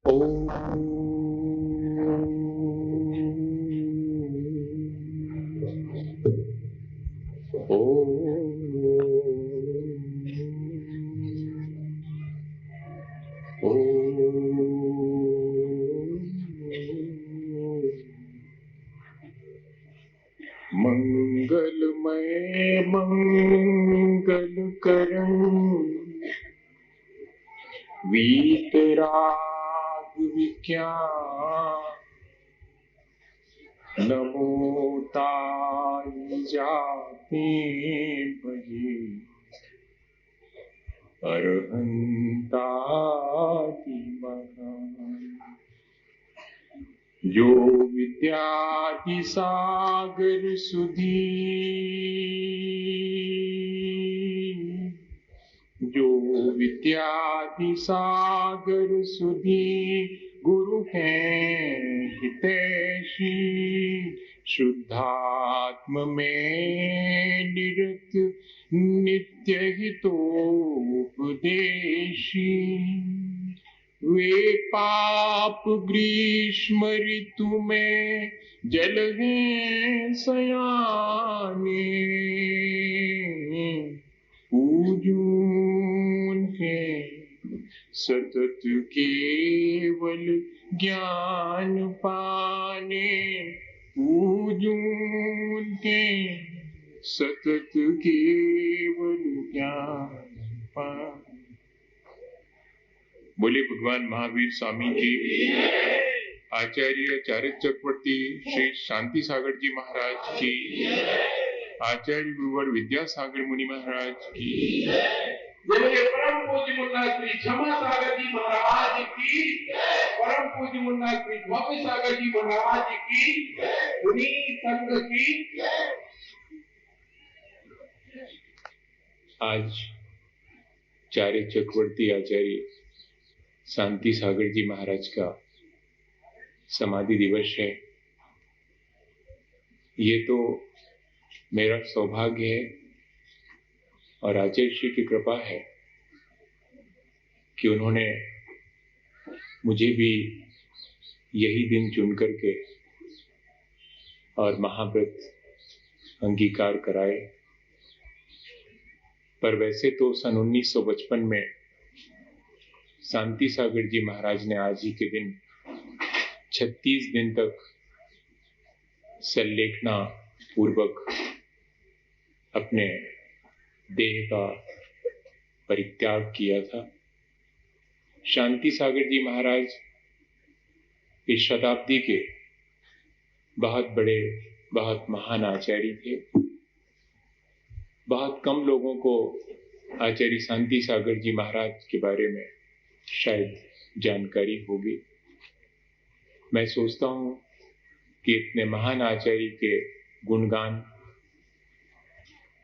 ओम मंगलमय मंगलकरं वीतराग विज्ञान नमो ताई जाते बहे अरहंताति महान जो विद्यादि सागर सुधी जो विद्यादि सागर सुधी गुरु हैं हितैषी शुद्धात्म में निरत नित्य हितोपदेशी वे पाप ग्रीष्म ऋतु में जल हैं सयाने पूजून के सतत केवल ज्ञान पाने पूजून के सतत केवल ज्ञान पाने। बोले भगवान महावीर स्वामी जी, आचार्य चारित चक्रवर्ती श्री शांति सागर जी महाराज की, आचार्य गुरुवर विद्यासागर मुनि महाराज की, बोले परम पूज्य मुन्ना श्री क्षमा सागर जी महाराज की, परम पूज्य मुन्ना श्री भव्य सागर जी महाराज की, मुनि संघ की। आज चार्य चक्रवर्ती आचार्य शांति सागर जी महाराज का समाधि दिवस है। ये तो मेरा सौभाग्य है और आचार्य श्री की कृपा है कि उन्होंने मुझे भी यही दिन चुन करके और महाव्रत अंगीकार कराए। पर वैसे तो सन 1955 में शांति सागर जी महाराज ने आज ही के दिन 36 दिन तक संलेखना पूर्वक अपने देह का परित्याग किया था। शांति सागर जी महाराज इस शताब्दी के बहुत बड़े, बहुत महान आचार्य थे। बहुत कम लोगों को आचार्य शांति सागर जी महाराज के बारे में शायद जानकारी होगी। मैं सोचता हूँ कि इतने महान आचार्य के गुणगान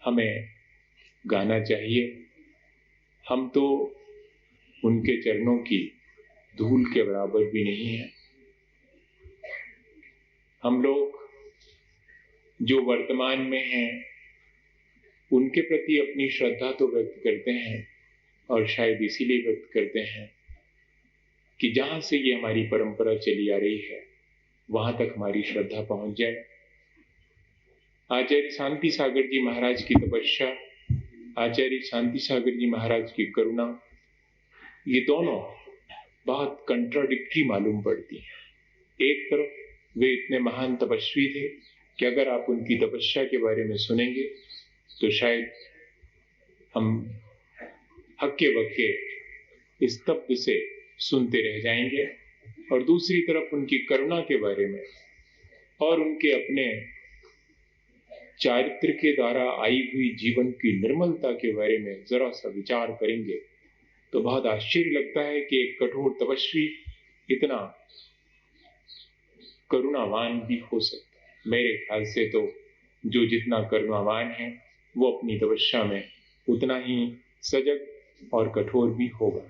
हमें गाना चाहिए। हम तो उनके चरणों की धूल के बराबर भी नहीं है। हम लोग जो वर्तमान में हैं उनके प्रति अपनी श्रद्धा तो व्यक्त करते हैं और शायद इसीलिए व्यक्त करते हैं कि जहां से ये हमारी परंपरा चली आ रही है वहां तक हमारी श्रद्धा पहुंच जाए। आचार्य शांति सागर जी महाराज की तपस्या, आचार्य शांति सागर जी महाराज की करुणा, ये दोनों बहुत कंट्राडिक्टरी मालूम पड़ती हैं। एक तरफ वे इतने महान तपस्वी थे कि अगर आप उनकी तपस्या के बारे में सुनेंगे तो शायद हम हक्के बक्के स्तब्ध से सुनते रह जाएंगे, और दूसरी तरफ उनकी करुणा के बारे में और उनके अपने चारित्र के द्वारा आई हुई जीवन की निर्मलता के बारे में जरा सा विचार करेंगे तो बहुत आश्चर्य लगता है कि एक कठोर तपस्वी इतना करुणावान भी हो सकता है। मेरे ख्याल से तो जो जितना करुणावान है वो अपनी तपस्या में उतना ही सजग और कठोर भी होगा।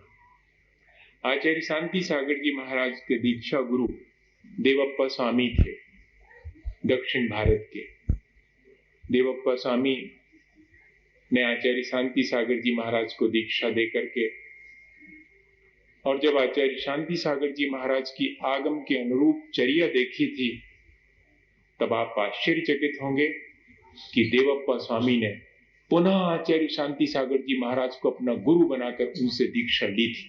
आचार्य शांति सागर जी महाराज के दीक्षा गुरु देवप्पा स्वामी थे, दक्षिण भारत के। देवप्पा स्वामी ने आचार्य शांति सागर जी महाराज को दीक्षा दे करके और जब आचार्य शांति सागर जी महाराज की आगम के अनुरूप चर्या देखी थी, तब आप आश्चर्यचकित होंगे कि देवप्पा स्वामी ने पुनः आचार्य शांति सागर जी महाराज को अपना गुरु बनाकर उनसे दीक्षा ली थी।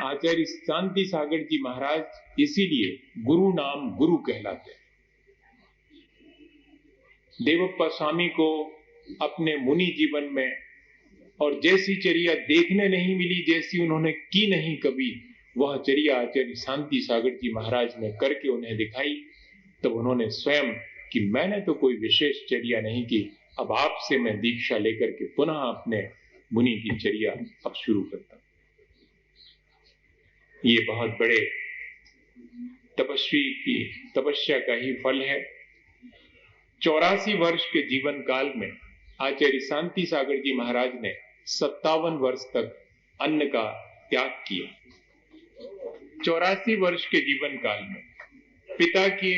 आचार्य शांति सागर जी महाराज इसीलिए गुरु नाम गुरु कहलाते हैं। देवप्पा स्वामी को अपने मुनि जीवन में और जैसी चर्या देखने नहीं मिली, जैसी उन्होंने की नहीं कभी, वह चर्या आचार्य शांति सागर जी महाराज ने करके उन्हें दिखाई। तब उन्होंने स्वयं कि मैंने तो कोई विशेष चर्या नहीं की, अब आपसे मैं दीक्षा लेकर के पुनः अपने मुनि की चर्या अब शुरू करता हूं। ये बहुत बड़े तपस्वी की तपस्या का ही फल है। 84 वर्ष के जीवन काल में आचार्य शांति सागर जी महाराज ने 57 वर्ष तक अन्न का त्याग किया। 84 वर्ष के जीवन काल में पिता के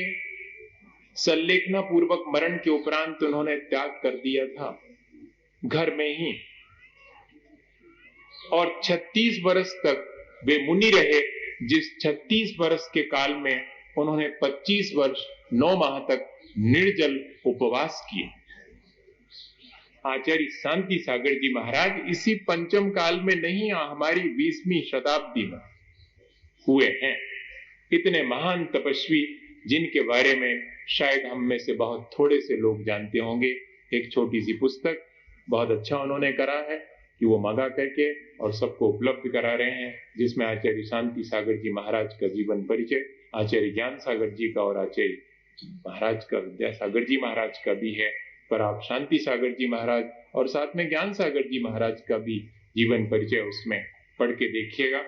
संलेखना पूर्वक मरण के उपरांत उन्होंने त्याग कर दिया था घर में ही, और 36 वर्ष तक वे मुनि रहे, जिस 36 वर्ष के काल में उन्होंने 25 वर्ष 9 माह तक निर्जल उपवास किए। आचार्य शांति सागर जी महाराज इसी पंचम काल में नहीं, हमारी 20वीं शताब्दी में हुए हैं। इतने महान तपस्वी जिनके बारे में शायद हम में से बहुत थोड़े से लोग जानते होंगे। एक छोटी सी पुस्तक बहुत अच्छा उन्होंने करा है कि वो मंगा करके और सबको उपलब्ध करा रहे हैं, जिसमें आचार्य शांति सागर जी महाराज का जीवन परिचय, आचार्य ज्ञान सागर जी का और आचार्य महाराज का, विद्यासागर जी महाराज का भी है, पर आप शांति सागर जी महाराज और साथ में ज्ञान सागर जी महाराज का भी जीवन परिचय उसमें पढ़ के देखिएगा।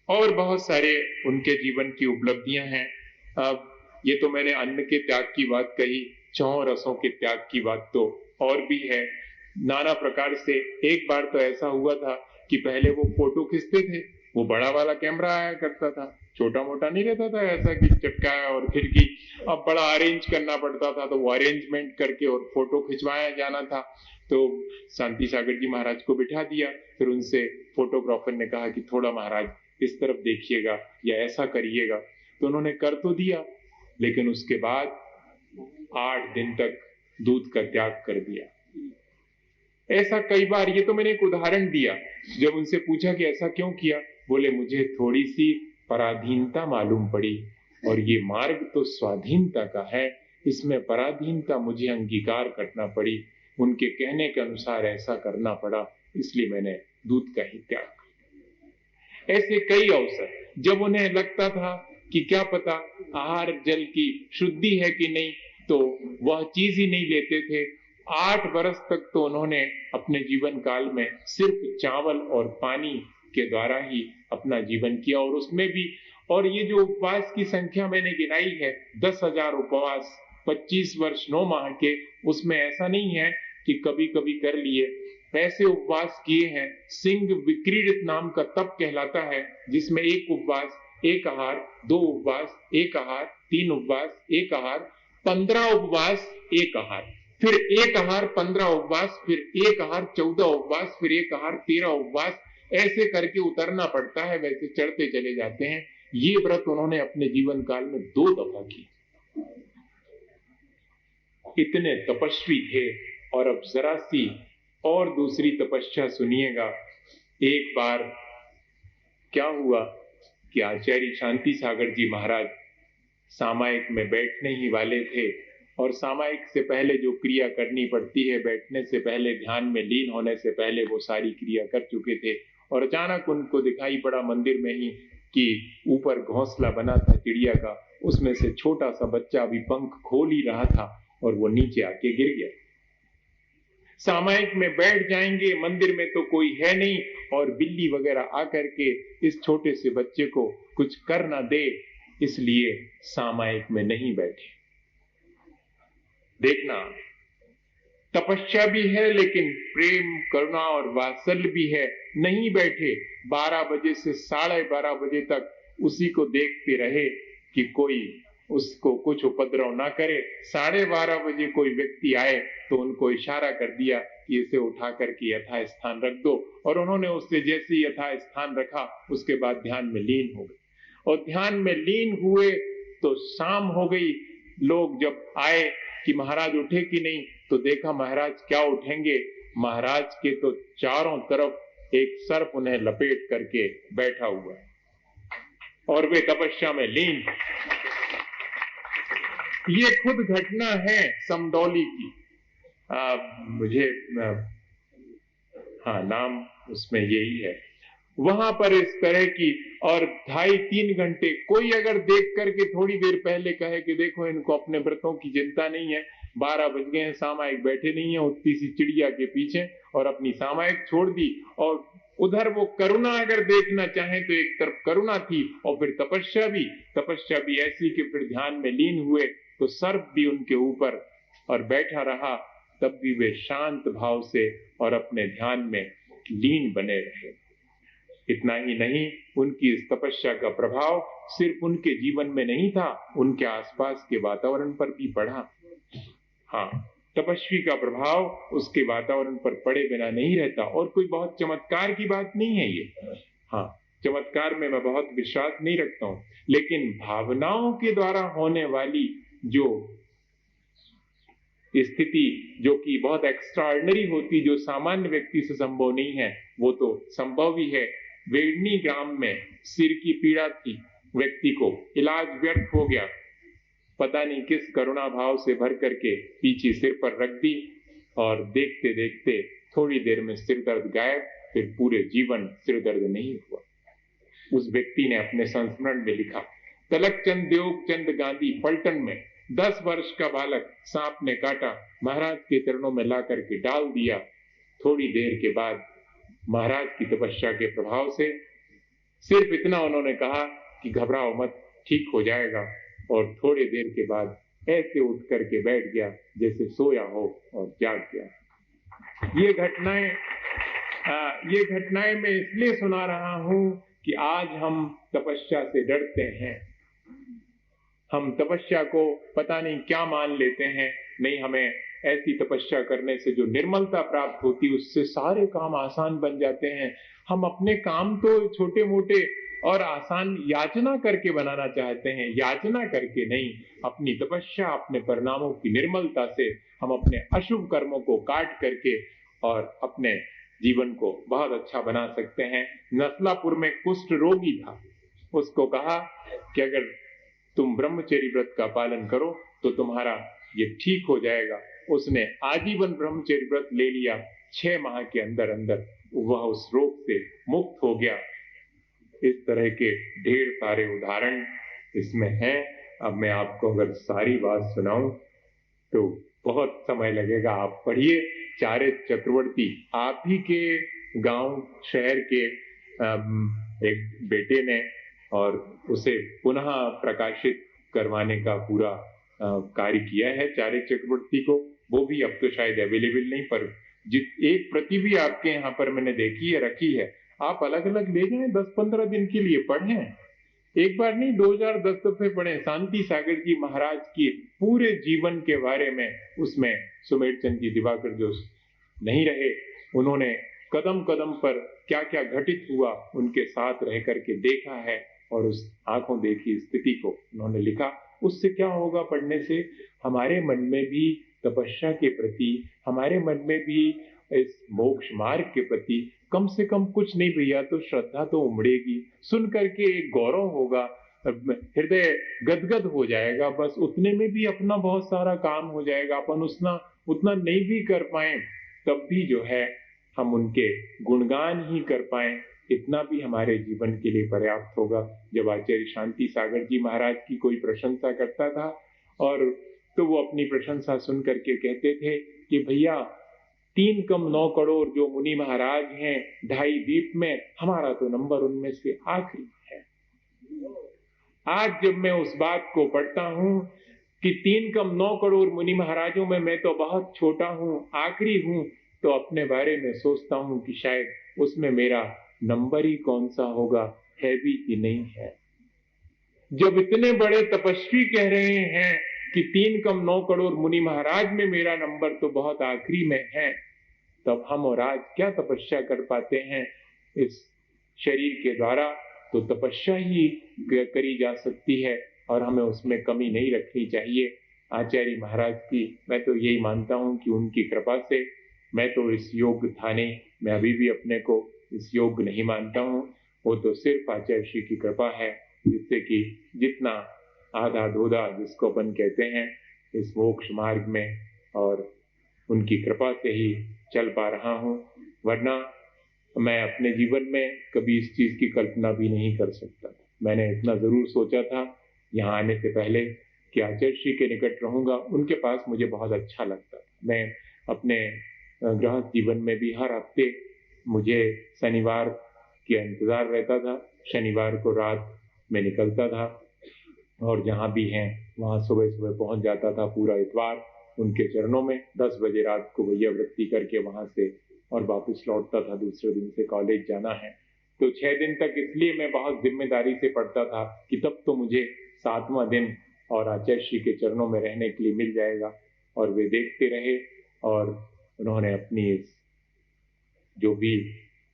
और बहुत सारे उनके जीवन की उपलब्धियां हैं। ये तो मैंने अन्न के त्याग की बात कही, 4 रसों के त्याग की बात तो और भी है नाना प्रकार से। एक बार तो ऐसा हुआ था कि पहले वो फोटो खींचते थे, वो बड़ा वाला कैमरा आया करता था, छोटा मोटा नहीं रहता था ऐसा कि चटकाया और खिड़की, अब बड़ा अरेंज करना पड़ता था, तो वो अरेंजमेंट करके और फोटो खिंचवाया जाना था। तो शांति सागर जी महाराज को बिठा दिया, फिर उनसे फोटोग्राफर ने कहा कि थोड़ा महाराज इस तरफ देखिएगा या ऐसा करिएगा, तो उन्होंने कर तो दिया, लेकिन उसके बाद 8 दिन तक दूध का त्याग कर दिया। ऐसा कई बार, ये तो मैंने एक उदाहरण दिया। जब उनसे पूछा कि ऐसा क्यों किया, बोले मुझे थोड़ी सी पराधीनता मालूम पड़ी, और ये मार्ग तो स्वाधीनता का है, इसमें पराधीनता मुझे अंगीकार करना पड़ी, उनके कहने के अनुसार ऐसा करना पड़ा, इसलिए मैंने दूध का ही त्याग किया। ऐसे कई अवसर जब उन्हें लगता था कि क्या पता आहार जल की शुद्धि है कि नहीं, तो वह चीज ही नहीं लेते थे। 8 वर्ष तक तो उन्होंने अपने जीवन काल में सिर्फ चावल और पानी के द्वारा ही अपना जीवन किया, और उसमें भी, और ये जो उपवास की संख्या मैंने गिनाई है 10,000 उपवास 25 वर्ष 9 माह के, उसमें ऐसा नहीं है कि कभी कभी कर लिए, ऐसे उपवास किए हैं। सिंह विक्रीडित नाम का तप कहलाता है, जिसमें 1 उपवास 1 आहार, 2 उपवास 1 आहार, 3 उपवास 1 आहार, 15 उपवास 1 आहार, फिर 1 आहार 15 उपवास, फिर 1 आहार 14 उपवास, फिर 1 आहार 13 उपवास, ऐसे करके उतरना पड़ता है, वैसे चढ़ते चले जाते हैं। ये व्रत उन्होंने अपने जीवन काल में 2 दफा किए। इतने तपस्वी थे। और अब जरा सी और दूसरी तपस्या सुनिएगा। एक बार क्या हुआ कि आचार्य शांति सागर जी महाराज सामायिक में बैठने ही वाले थे, और सामायिक से पहले जो क्रिया करनी पड़ती है, बैठने से पहले, ध्यान में लीन होने से पहले वो सारी क्रिया कर चुके थे, और अचानक उनको दिखाई पड़ा मंदिर में ही कि ऊपर घोंसला बना था चिड़िया का, उसमें से छोटा सा बच्चा अभी पंख खोल ही रहा था और वो नीचे आके गिर गया। सामायिक में बैठ जाएंगे, मंदिर में तो कोई है नहीं, और बिल्ली वगैरह आकर के इस छोटे से बच्चे को कुछ कर ना दे, इसलिए सामायिक में नहीं बैठे। देखना, तपस्या भी है लेकिन प्रेम करुणा और वात्सल्य भी है। नहीं बैठे, 12 बजे से 12:30 बजे तक उसी को देखते रहे कि कोई उसको कुछ उपद्रव ना करे। 12:30 बजे कोई व्यक्ति आए तो उनको इशारा कर दिया कि इसे उठा करके यथा स्थान रख दो। और उन्होंने उससे जैसे यथा स्थान रखा उसके बाद ध्यान में लीन हो गए। और ध्यान में लीन हुए तो शाम हो गई। लोग जब आए कि महाराज उठे कि नहीं, तो देखा महाराज क्या उठेंगे, महाराज के तो चारों तरफ एक सर्प उन्हें लपेट करके बैठा हुआ है और वे तपस्या में लीन। ये खुद घटना है समदौली की। मुझे हाँ नाम उसमें यही है। वहां पर इस तरह की, और 2.5-3 घंटे कोई अगर देख करके थोड़ी देर पहले कहे कि देखो इनको अपने व्रतों की चिंता नहीं है, 12 बज गए हैं, सामायिक बैठे नहीं है उतनी सी चिड़िया के पीछे, और अपनी सामायिक छोड़ दी, और उधर वो करुणा अगर देखना चाहे तो एक तरफ करुणा थी और फिर तपस्या भी ऐसी कि फिर ध्यान में लीन हुए तो सर्प भी उनके ऊपर और बैठा रहा, तब भी वे शांत भाव से और अपने ध्यान में लीन बने रहे। इतना ही नहीं, उनकी इस तपस्या का प्रभाव सिर्फ उनके जीवन में नहीं था, उनके आसपास के वातावरण पर भी पड़ा। हाँ, तपस्वी का प्रभाव उसके वातावरण पर पड़े बिना नहीं रहता। और कोई बहुत चमत्कार की बात नहीं है ये। हाँ, चमत्कार में मैं बहुत विश्वास नहीं रखता हूं, लेकिन भावनाओं के द्वारा होने वाली जो स्थिति, जो कि बहुत एक्स्ट्राऑर्डिनरी होती, जो सामान्य व्यक्ति से संभव नहीं है, वो तो संभव ही है। वेड़नी ग्राम में सिर की पीड़ा थी व्यक्ति को, इलाज व्यर्थ हो गया, पता नहीं किस करुणा भाव से भर करके पीछे सिर पर रख दी, और देखते देखते थोड़ी देर में सिर दर्द गायब, फिर पूरे जीवन सिर दर्द नहीं हुआ। उस व्यक्ति ने अपने संस्मरण में लिखा, तलकचंद देवचंद गांधी पलटन में 10 वर्ष का बालक सांप ने काटा, महाराज के चरणों में ला करके डाल दिया। थोड़ी देर के बाद महाराज की तपस्या के प्रभाव से सिर्फ इतना उन्होंने कहा कि घबराओ मत, ठीक हो जाएगा, और थोड़ी देर के बाद ऐसे उठ करके बैठ गया जैसे सोया हो और जाग गया। ये घटनाएं मैं इसलिए सुना रहा हूं कि आज हम तपस्या से डरते हैं। हम तपस्या को पता नहीं क्या मान लेते हैं। नहीं, हमें ऐसी तपस्या करने से जो निर्मलता प्राप्त होती है उससे सारे काम आसान बन जाते हैं। हम अपने काम तो छोटे मोटे और आसान याचना करके बनाना चाहते हैं, याचना करके नहीं। अपनी तपस्या, अपने परिणामों की निर्मलता से हम अपने अशुभ कर्मों को काट करके और अपने जीवन को बहुत अच्छा बना सकते हैं। नसलापुर में कुष्ठ रोगी था, उसको कहा कि अगर तुम ब्रह्मचर्य व्रत का पालन करो तो तुम्हारा ये ठीक हो जाएगा। उसने आजीवन ब्रह्मचर्य व्रत ले लिया, 6 माह के अंदर अंदर वह उस रोग से मुक्त हो गया। इस तरह के ढेर सारे उदाहरण इसमें हैं। अब मैं आपको अगर सारी बात सुनाऊं तो बहुत समय लगेगा। आप पढ़िए, चारित्र चक्रवर्ती, आप ही के गांव शहर के एक बेटे ने और उसे पुनः प्रकाशित करवाने का पूरा कार्य किया है चारित्र चक्रवर्ती को। वो भी अब तो शायद अवेलेबल नहीं, पर एक प्रति भी आपके यहाँ पर मैंने देखी है, रखी है। आप अलग अलग ले जाएं, 10-15 दिन के लिए पढ़ें, एक बार नहीं 2010 दफे पढ़ें। शांति सागर जी महाराज की पूरे जीवन के बारे में उसमें सुमेर चंद जी दिवाकर जो नहीं रहे, उन्होंने कदम कदम पर क्या क्या घटित हुआ उनके साथ रह करके देखा है, और उस आंखों देखी स्थिति को उन्होंने लिखा। उससे क्या होगा पढ़ने से, हमारे मन में भी तपस्या के प्रति, हमारे मन में भी इस मोक्ष मार्ग के प्रति कम से कम कुछ नहीं भैया तो श्रद्धा तो उमड़ेगी। सुन करके एक गौरव होगा, हृदय गदगद हो जाएगा। बस उतने में भी अपना बहुत सारा काम हो जाएगा। अपन उतना नहीं भी कर पाए तब भी जो है हम उनके गुणगान ही कर पाए, इतना भी हमारे जीवन के लिए पर्याप्त होगा। जब आचार्य शांति सागर जी महाराज की कोई प्रशंसा करता था, और तो वो अपनी प्रशंसा सुन करके कहते थे कि भैया 3 कम 9 करोड़ जो मुनि महाराज हैं 2.5 द्वीप में, हमारा तो नंबर उनमें से आखिरी है। आज जब मैं उस बात को पढ़ता हूं कि 3 कम 9 करोड़ मुनि महाराजों में मैं तो बहुत छोटा हूं, आखिरी हूं, तो अपने बारे में सोचता हूं कि शायद उसमें मेरा नंबर ही कौन सा होगा, है भी कि नहीं है। जब इतने बड़े तपस्वी कह रहे हैं कि 3 कम 9 करोड़ मुनि महाराज में मेरा नंबर तो बहुत आखिरी में है, तब हम और आज क्या तपस्या कर पाते हैं इस शरीर के द्वारा, तो तपस्या ही करी जा सकती है और हमें उसमें कमी नहीं रखनी चाहिए। आचार्य महाराज की मैं तो यही मानता हूँ कि उनकी कृपा से मैं तो इस योग था नहीं, मैं अभी भी अपने को इस योग नहीं मानता हूँ। वो तो सिर्फ आचार्य श्री की कृपा है, जिससे कि जितना आधा धोधा जिसको अपन कहते हैं इस मोक्ष मार्ग में, और उनकी कृपा से ही चल पा रहा हूँ। वरना मैं अपने जीवन में कभी इस चीज की कल्पना भी नहीं कर सकता। मैंने इतना जरूर सोचा था यहाँ आने से पहले कि आचार्य श्री के निकट रहूंगा, उनके पास मुझे बहुत अच्छा लगता था। मैं अपने गृहस्थ जीवन में भी हर हफ्ते मुझे शनिवार के इंतजार रहता था, शनिवार को रात में निकलता था और जहाँ भी हैं वहाँ सुबह सुबह पहुँच जाता था पूरा इतवार उनके चरणों में। 10 बजे रात को भैया वृत्ति करके वहाँ से और वापस लौटता था, दूसरे दिन से कॉलेज जाना है। तो 6 दिन तक इसलिए मैं बहुत जिम्मेदारी से पढ़ता था कि तब तो मुझे 7वां दिन और आचार्य श्री के चरणों में रहने के लिए मिल जाएगा। और वे देखते रहे और उन्होंने अपनी जो भी,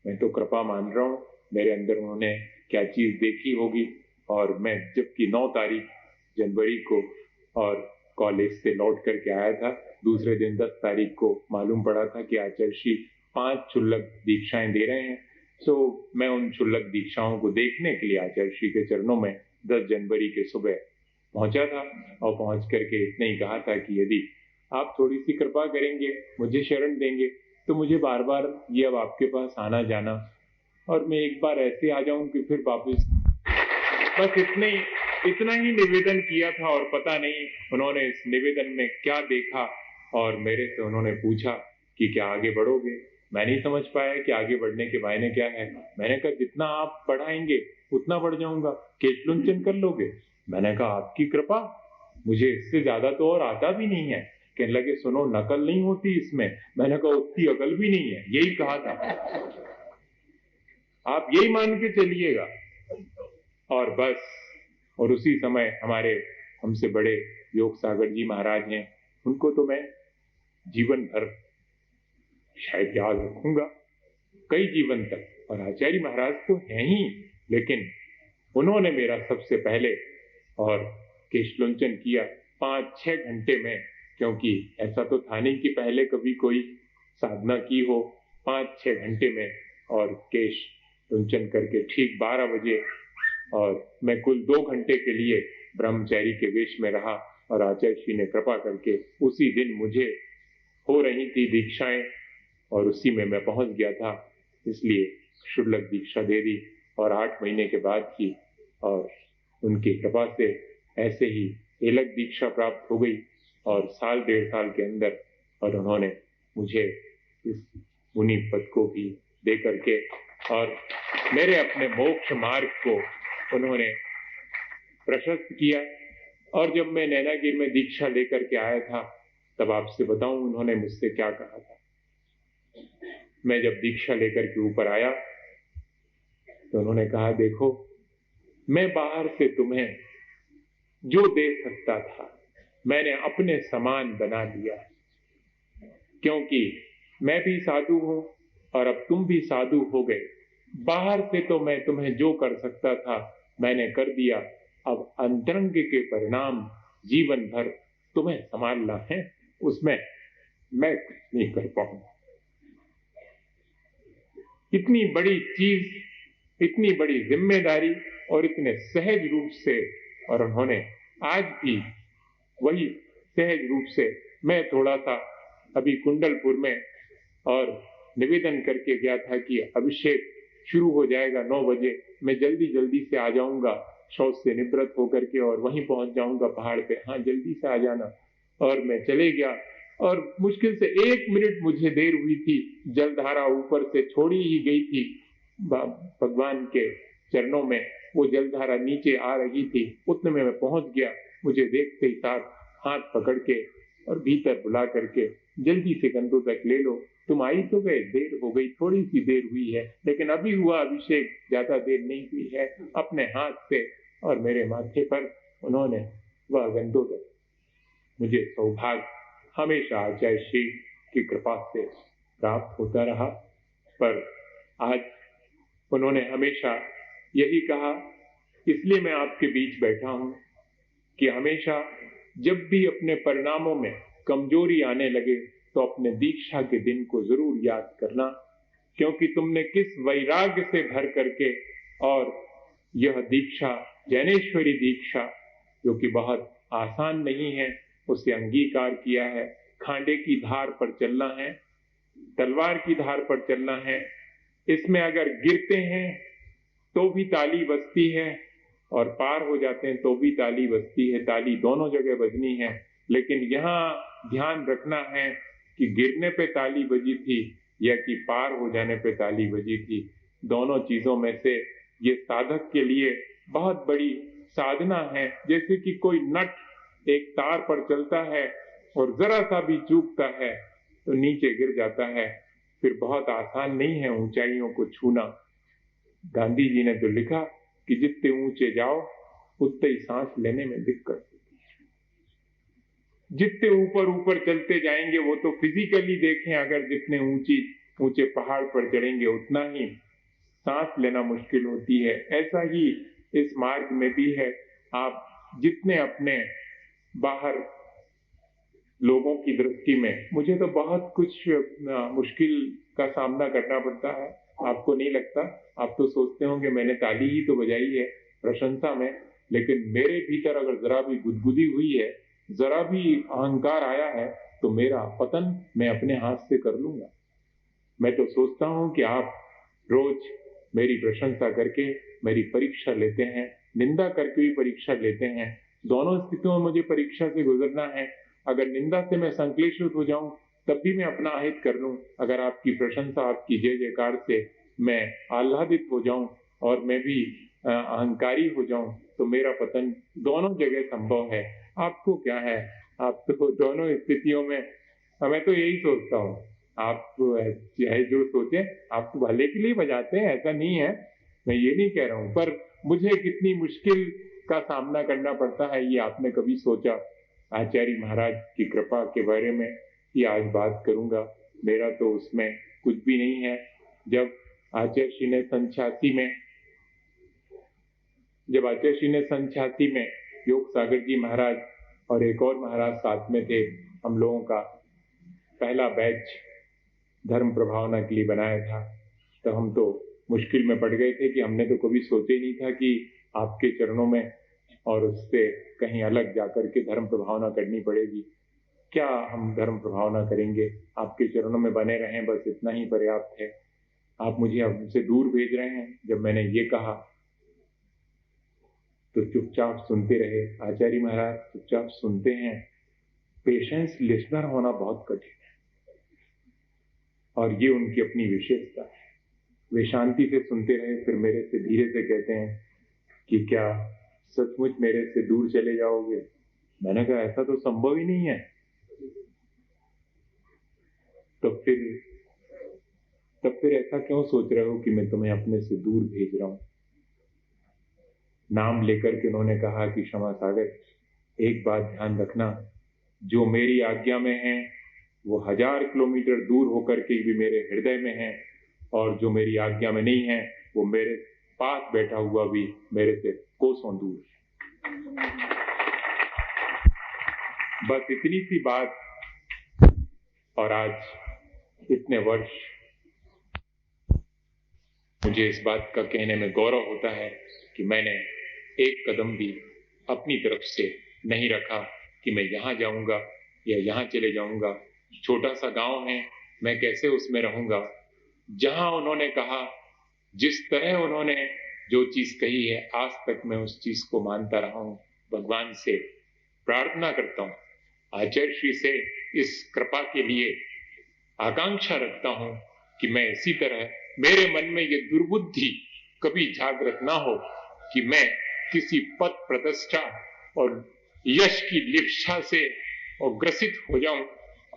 मैं तो कृपा मान रहा हूँ, मेरे अंदर उन्होंने क्या चीज देखी होगी। और मैं जबकि 9 तारीख जनवरी को और कॉलेज से लौट करके आया था, दूसरे दिन 10 तारीख को मालूम पड़ा था कि आचार्य श्री 5 क्षुल्लक दीक्षाएं दे रहे हैं। तो मैं उन क्षुल्लक दीक्षाओं को देखने के लिए आचार्य श्री के चरणों में 10 जनवरी के सुबह पहुंचा था और पहुंच करके इतना ही कहा था कि यदि आप थोड़ी सी कृपा करेंगे, मुझे शरण देंगे, तो मुझे बार बार ये अब आपके पास आना जाना, और मैं एक बार ऐसे आ जाऊं कि फिर वापस, बस इतना ही निवेदन किया था। और पता नहीं उन्होंने इस निवेदन में क्या देखा और मेरे से उन्होंने पूछा कि क्या आगे बढ़ोगे। मैं नहीं समझ पाया कि आगे बढ़ने के मायने क्या है। मैंने कहा जितना आप बढ़ाएंगे उतना बढ़ जाऊंगा, केशलुंचन कर लोगे। मैंने कहा आपकी कृपा, मुझे इससे ज्यादा तो और आता भी नहीं है। कहने लगे सुनो, नकल नहीं होती इसमें। मैंने कहा उतनी अकल भी नहीं है, यही कहा था, आप यही मान के चलिएगा। और बस, और उसी समय हमारे हमसे बड़े योग सागर जी महाराज हैं, उनको तो मैं जीवन भर शायद याद रखूंगा, कई जीवन तक। और आचार्य महाराज तो हैं ही, लेकिन उन्होंने मेरा सबसे पहले और केशलुंचन किया 5-6 घंटे में, क्योंकि ऐसा तो था नहीं कि पहले कभी कोई साधना की हो। 5-6 घंटे में और केशलुंचन करके ठीक 12 बजे, और मैं कुल 2 घंटे के लिए ब्रह्मचारी के वेश में रहा। और आचार्य श्री ने कृपा करके उसी दिन मुझे हो रही थी दीक्षाएं और उसी में मैं पहुंच गया था, इसलिए क्षुल्लक दीक्षा दे दी और 8 महीने के बाद ही, और उनकी कृपा से ऐसे ही एलक दीक्षा प्राप्त हो गई और 1.5 साल के अंदर, और उन्होंने मुझे इस मुनि पद को भी दे करके और मेरे अपने मोक्ष मार्ग को उन्होंने प्रशस्त किया। और जब मैं नैनागिर में दीक्षा लेकर के आया था, तब आपसे बताऊं उन्होंने मुझसे क्या कहा था। मैं जब दीक्षा लेकर के ऊपर आया तो उन्होंने कहा, देखो मैं बाहर से तुम्हें जो दे सकता था मैंने अपने समान बना दिया, क्योंकि मैं भी साधु हूं और अब तुम भी साधु हो गए। बाहर से तो मैं तुम्हें जो कर सकता था मैंने कर दिया, अब अंतरंग के परिणाम जीवन भर तुम्हें संभालना है, उसमें मैं कुछ नहीं कर पाऊंगा। इतनी बड़ी चीज, इतनी बड़ी जिम्मेदारी और इतने सहज रूप से, और उन्होंने आज भी वही सहज रूप से, मैं थोड़ा सा अभी कुंडलपुर में और निवेदन करके गया था कि अभिषेक शुरू हो जाएगा 9 बजे, मैं जल्दी जल्दी से आ जाऊंगा शौच से निवृत्त होकर के और वहीं पहुंच जाऊंगा पहाड़ पे, हाँ जल्दी से आ जाना। और मैं चले गया और मुश्किल से 1 मिनट मुझे देर हुई थी, जलधारा ऊपर से छोड़ी ही गई थी भगवान के चरणों में, वो जलधारा नीचे आ रही थी, उतने में मैं पहुंच गया। मुझे देखते ही साथ हाथ पकड़ के और भीतर बुला करके, जल्दी से कंधों तक ले लो, तुम आई तो गए, देर हो गई, थोड़ी सी देर हुई है, लेकिन अभी हुआ अभिषेक, ज्यादा देर नहीं हुई है। अपने हाथ से और मेरे माथे पर उन्होंने वह कंधों तक, मुझे सौभाग्य हमेशा आचार्य श्री की कृपा से प्राप्त होता रहा, पर आज उन्होंने हमेशा यही कहा, इसलिए मैं आपके बीच बैठा हूं कि हमेशा जब भी अपने परिणामों में कमजोरी आने लगे तो अपने दीक्षा के दिन को जरूर याद करना, क्योंकि तुमने किस वैराग्य से भर करके और यह दीक्षा, ज्ञानेश्वरी दीक्षा, जो कि बहुत आसान नहीं है, उसे अंगीकार किया है। खांडे की धार पर चलना है, तलवार की धार पर चलना है। इसमें अगर गिरते हैं तो भी ताली बजती है और पार हो जाते हैं तो भी ताली बजती है। ताली दोनों जगह बजनी है, लेकिन यहाँ ध्यान रखना है कि गिरने पे ताली बजी थी या कि पार हो जाने पे ताली बजी थी। दोनों चीजों में से ये साधक के लिए बहुत बड़ी साधना है। जैसे कि कोई नट एक तार पर चलता है और जरा सा भी चूकता है तो नीचे गिर जाता है, फिर बहुत आसान नहीं है ऊंचाइयों को छूना। गांधी जी ने तो लिखा कि जितने ऊंचे जाओ उतने ही सांस लेने में दिक्कत होती है। जितने ऊपर ऊपर चलते जाएंगे, वो तो फिजिकली देखें, अगर जितने ऊंचे पहाड़ पर चढ़ेंगे उतना ही सांस लेना मुश्किल होती है। ऐसा ही इस मार्ग में भी है। आप जितने अपने बाहर लोगों की दृष्टि में, मुझे तो बहुत कुछ मुश्किल का सामना करना पड़ता है, आपको नहीं लगता? आप तो सोचते होंगे मैंने ताली ही तो बजाई है प्रशंसा में, लेकिन मेरे भीतर अगर जरा भी गुदगुदी हुई है, जरा भी अहंकार आया है, तो मेरा पतन मैं अपने हाथ से कर लूंगा। मैं तो सोचता हूं कि आप रोज मेरी प्रशंसा करके मेरी परीक्षा लेते हैं, निंदा करके भी परीक्षा लेते हैं। दोनों स्थितियों में मुझे परीक्षा से गुजरना है। अगर निंदा से मैं संक्लेशित हो जाऊं तब भी मैं अपना अहित कर लूं, अगर आपकी प्रशंसा, आपकी जय जयकार से मैं आह्लादित हो जाऊं और मैं भी अहंकारी हो जाऊं, तो मेरा पतन दोनों जगह संभव है। आपको क्या है, आप तो दोनों स्थितियों में, मैं तो यही सोचता हूँ, आप चाहे जो सोचे, आप तो भले के लिए बजाते हैं, ऐसा नहीं है, मैं ये नहीं कह रहा हूँ, पर मुझे कितनी मुश्किल का सामना करना पड़ता है, ये आपने कभी सोचा? आचार्य महाराज की कृपा के बारे में ये आज बात करूंगा। मेरा तो उसमें कुछ भी नहीं है। जब आचार्य श्री ने सन 86 में योग सागर जी महाराज और एक और महाराज साथ में थे, हम लोगों का पहला बैच धर्म प्रभावना के लिए बनाया था, तो हम तो मुश्किल में पड़ गए थे कि हमने तो कभी सोचा ही नहीं था कि आपके चरणों में और उससे कहीं अलग जाकर के धर्म प्रभावना करनी पड़ेगी। क्या हम धर्म प्रभावना करेंगे? आपके चरणों में बने रहें, बस इतना ही पर्याप्त है। आप मुझे हमसे दूर भेज रहे हैं। जब मैंने ये कहा तो चुपचाप सुनते रहे। आचार्य महाराज चुपचाप सुनते हैं। पेशेंस लिसनर होना बहुत कठिन है और ये उनकी अपनी विशेषता है। वे शांति से सुनते रहे, फिर मेरे से धीरे से कहते हैं कि क्या सचमुच मेरे से दूर चले जाओगे? मैंने कहा ऐसा तो संभव ही नहीं है। तब फिर ऐसा क्यों सोच रहे हो कि मैं तुम्हें अपने से दूर भेज रहा हूं? नाम लेकर के उन्होंने कहा कि क्षमा सागर, एक बात ध्यान रखना, जो मेरी आज्ञा में है वो 1000 किलोमीटर दूर होकर के भी मेरे हृदय में है, और जो मेरी आज्ञा में नहीं है वो मेरे पास बैठा हुआ भी मेरे से कोसों दूर है। बस इतनी सी बात, और आज इतने वर्ष मुझे इस बात का कहने में गौरव होता है कि मैंने एक कदम भी अपनी तरफ से नहीं रखा कि मैं यहाँ जाऊंगा या यहाँ चले जाऊंगा। छोटा सा गांव है, मैं कैसे उसमें रहूंगा? जहां उन्होंने कहा, जिस तरह उन्होंने जो चीज कही है, आज तक मैं उस चीज को मानता रहा हूं। भगवान से प्रार्थना करता हूं, आचार्य श्री से इस कृपा के लिए आकांक्षा रखता हूं कि मैं इसी तरह, मेरे मन में ये दुर्बुद्धि कभी जागृत ना हो कि मैं किसी पद प्रतिष्ठा और यश की लिप्सा से ग्रसित हो जाऊं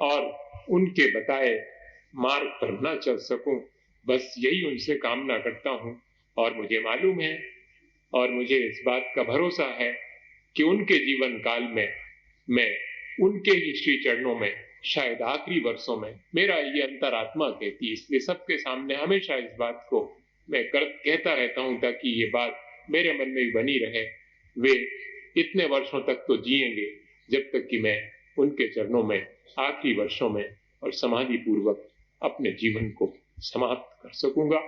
और उनके बताए मार्ग पर न चल सकूं। बस यही उनसे कामना करता हूं, और मुझे मालूम है और मुझे इस बात का भरोसा है कि उनके जीवन काल में मैं उनके ही श्री चरणों में शायद आखिरी वर्षों में, मेरा ये अंतरात्मा कहती है, इसलिए सबके सामने हमेशा इस बात को मैं कहता रहता हूं ताकि ये बात मेरे मन में भी बनी रहे। वे इतने वर्षों तक तो जिएंगे जब तक कि मैं उनके चरणों में आखिरी वर्षों में और समाधि पूर्वक अपने जीवन को समाप्त कर सकूंगा।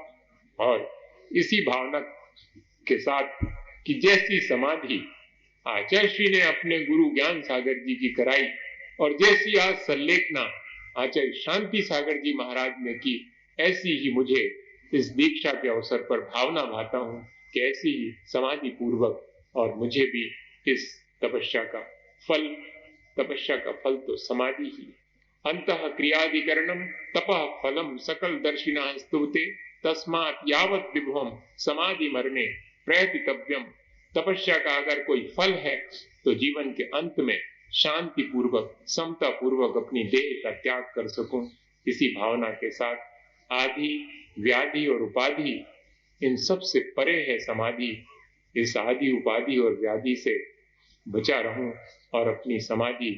और इसी भावना के साथ कि जैसी समाधि आचार्य श्री ने अपने गुरु ज्ञान सागर जी की कराई और जैसी आज संलेखना आचार्य शांति सागर जी महाराज ने की, ऐसी ही मुझे इस दीक्षा के अवसर पर भावना भाता हूं कि ऐसी ही समाधि पूर्वक और मुझे भी इस तपस्या का फल तो समाधि ही। अंतः क्रियाधिकरणम तपः फलम सकल दर्शिना स्तुते तस्मात् यावत् विभवम समाधि मरणे प्रयतितव्यम। तपस्या का अगर कोई फल है तो जीवन के अंत में शांति पूर्वक समता पूर्वक अपनी देह का त्याग कर सकूं। इसी भावना के साथ आदि व्याधि और उपाधि इन सब से परे है समाधि। इस आदि उपाधि और व्याधि से बचा रहूं और अपनी समाधि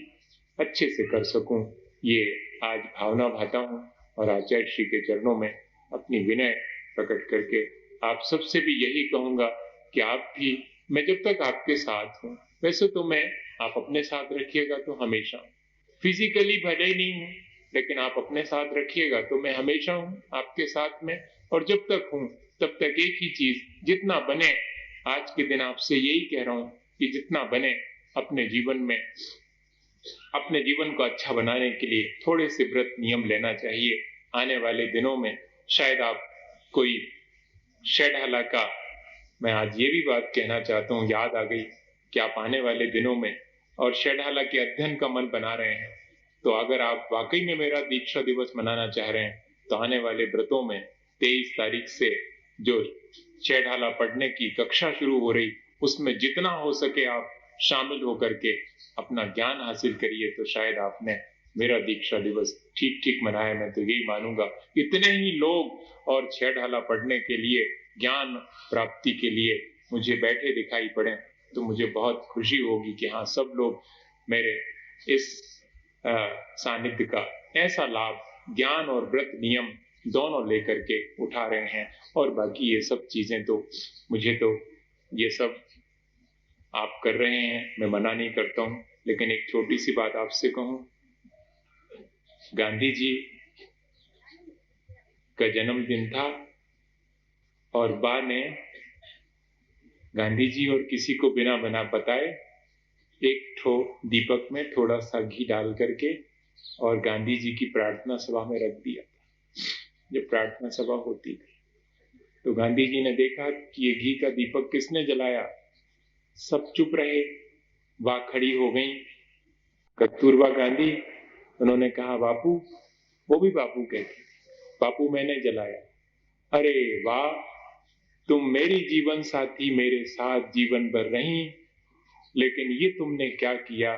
अच्छे से कर सकूं, ये आज भावना भाता हूं। और आचार्य श्री के चरणों में अपनी विनय प्रकट करके आप सबसे भी यही कहूंगा कि आप भी, मैं जब तक आपके साथ हूं, वैसे तो मैं, आप अपने साथ रखिएगा तो हमेशा, फिजिकली भले ही नहीं हूं लेकिन आप अपने साथ रखिएगा तो मैं हमेशा हूं आपके साथ में। और जब तक हूं तब तक एक ही चीज, जितना बने, आज के दिन आपसे यही कह रहा हूं कि जितना बने अपने जीवन में, अपने जीवन को अच्छा बनाने के लिए थोड़े से व्रत नियम लेना चाहिए। आने वाले दिनों में शायद आप कोई षडहाला का, मैं आज ये भी बात कहना चाहता हूँ, याद आ गई कि आप आने वाले दिनों में और षडहाला के अध्ययन का मन बना रहे हैं, तो अगर आप वाकई में मेरा दीक्षा दिवस मनाना चाह रहे हैं तो आने वाले व्रतों में 23 तारीख से जो षडहाला पढ़ने की कक्षा शुरू हो रही, उसमें जितना हो सके आप शामिल होकर के अपना ज्ञान हासिल करिए, तो शायद आपने मेरा दीक्षा दिवस ठीक ठीक मनाया। मैं तो यही मानूंगा, इतने ही लोग और षडहाला पढ़ने के लिए, ज्ञान प्राप्ति के लिए मुझे बैठे दिखाई पड़े तो मुझे बहुत खुशी होगी कि हाँ, सब लोग मेरे इस सानिध्य का ऐसा लाभ ज्ञान और व्रत नियम दोनों लेकर के उठा रहे हैं। और बाकी ये सब चीजें तो मुझे तो ये सब आप कर रहे हैं, मैं मना नहीं करता हूं, लेकिन एक छोटी सी बात आपसे कहूं, गांधी जी का जन्मदिन था और बा ने गांधी जी और किसी को बिना बना बताए एक ठो दीपक में थोड़ा सा घी डाल करके और गांधी जी की प्रार्थना सभा में रख दिया था। जब प्रार्थना सभा होती थी तो गांधी जी ने देखा कि ये घी का दीपक किसने जलाया, सब चुप रहे, वाह खड़ी हो गई कस्तूरबा गांधी। उन्होंने कहा बापू, वो भी बापू कहती, बापू मैंने जलाया। अरे वाह, तुम मेरी जीवन साथी, मेरे साथ जीवन भर रही, लेकिन ये तुमने क्या किया,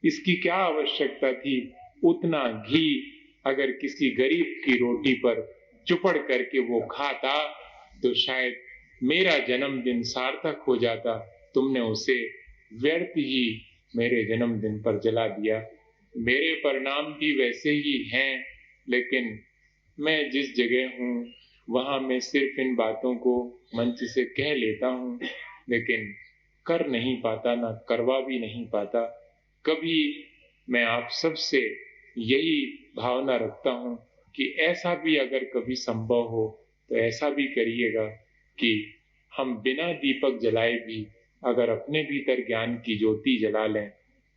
इसकी क्या आवश्यकता थी। उतना घी अगर किसी गरीब की रोटी पर चुपड़ करके वो खाता तो शायद मेरा जन्मदिन सार्थक हो जाता। तुमने उसे व्यर्थ ही मेरे जन्मदिन पर जला दिया। मेरे परिणाम भी वैसे ही हैं, लेकिन मैं जिस जगह हूँ वहां मैं सिर्फ इन बातों को मंच से कह लेता हूँ, लेकिन कर नहीं पाता, ना करवा भी नहीं पाता। कभी मैं आप सबसे यही भावना रखता हूँ कि ऐसा भी अगर कभी संभव हो तो ऐसा भी करिएगा कि हम बिना दीपक जलाए भी अगर अपने भीतर ज्ञान की ज्योति जला लें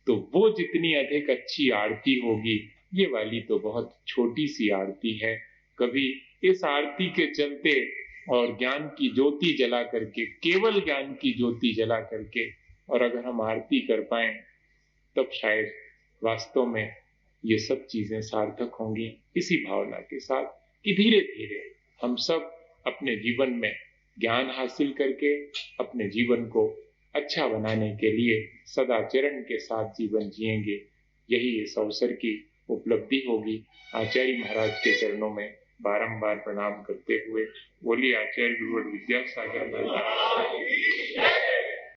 तो वो जितनी अधिक अच्छी आरती होगी, ये वाली तो बहुत छोटी सी आरती है। कभी इस आरती के चलते और ज्ञान की ज्योति जला करके, केवल ज्ञान की ज्योति जला करके, और अगर हम आरती कर पाए तब शायद वास्तव में ये सब चीजें सार्थक होंगी। इसी भावना के साथ कि धीरे धीरे हम सब अपने जीवन में ज्ञान हासिल करके अपने जीवन को अच्छा बनाने के लिए सदाचरण के साथ जीवन जिएंगे, यही इस अवसर की उपलब्धि होगी। आचार्य महाराज के चरणों में बारंबार प्रणाम करते हुए बोलिए आचार्य गुरुवर विद्यासागर महाराज।